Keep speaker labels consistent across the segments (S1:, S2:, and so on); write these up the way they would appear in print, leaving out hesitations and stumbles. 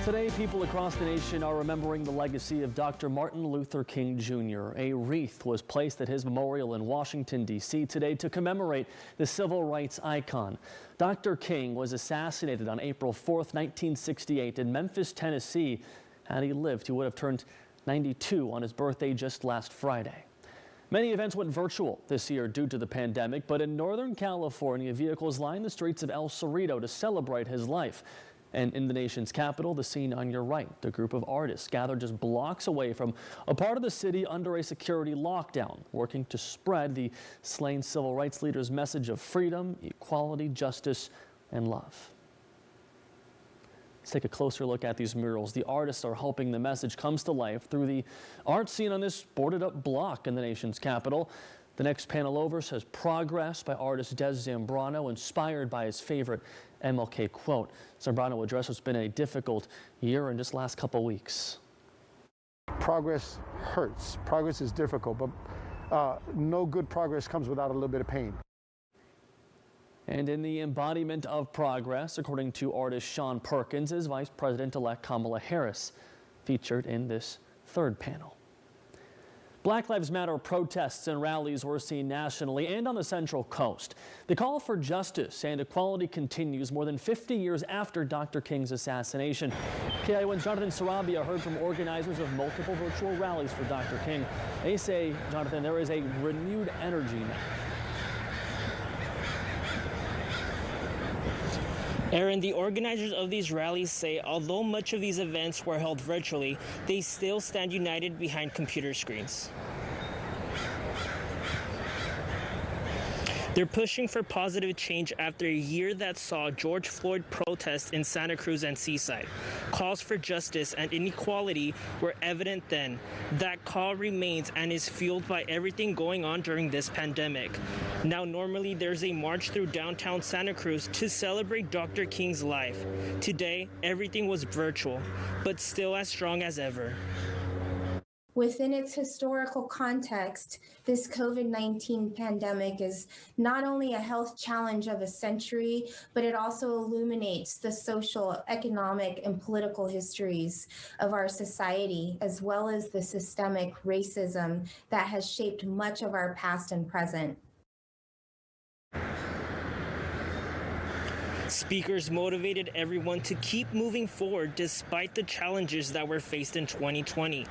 S1: Today, people across the nation are remembering the legacy of Dr. Martin Luther King Jr. A wreath was placed at his memorial in Washington, D.C. today to commemorate the civil rights icon. Dr. King was assassinated on April 4th, 1968 in Memphis, Tennessee. Had he lived, he would have turned 92 on his birthday just last Friday. Many events went virtual this year due to the pandemic, but in Northern California, vehicles lined the streets of El Cerrito to celebrate his life. And in the nation's capital, the scene on your right, a group of artists gathered just blocks away from a part of the city under a security lockdown, working to spread the slain civil rights leader's message of freedom, equality, justice, and love. Let's take a closer look at these murals. The artists are hoping the message comes to life through the art scene on this boarded up block in the nation's capital. The next panel over says Progress by artist Des Zambrano, inspired by his favorite MLK quote. Zambrano addressed what's been a difficult year in just last couple weeks.
S2: Progress hurts. Progress is difficult, but no good progress comes without a little bit of pain.
S1: And in the embodiment of progress, according to artist Sean Perkins, is Vice President-elect Kamala Harris, featured in this third panel. Black Lives Matter protests and rallies were seen nationally and on the Central Coast. The call for justice and equality continues more than 50 years after Dr. King's assassination. KION's Jonathan Sarabia heard from organizers of multiple virtual rallies for Dr. King. They say, Jonathan, there is a renewed energy now.
S3: Aaron, the organizers of these rallies say although much of these events were held virtually, they still stand united behind computer screens. They're pushing for positive change after a year that saw George Floyd protests in Santa Cruz and Seaside. Calls for justice and inequality were evident then. That call remains and is fueled by everything going on during this pandemic. Now, normally there's a march through downtown Santa Cruz to celebrate Dr. King's life. Today, everything was virtual, but still as strong as ever.
S4: Within its historical context, this COVID-19 pandemic is not only a health challenge of a century, but it also illuminates the social, economic, and political histories of our society, as well as the systemic racism that has shaped much of our past and present.
S3: Speakers motivated everyone to keep moving forward despite the challenges that were faced in 2020.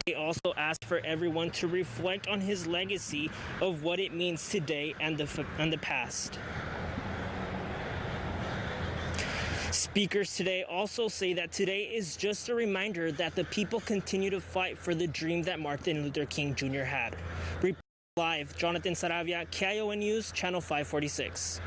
S3: They also asked for everyone to reflect on his legacy of what it means today and the past. Speakers today also say that today is just a reminder that the people continue to fight for the dream that Martin Luther King Jr. had. Live, Jonathan Sarabia, KION News, Channel 546.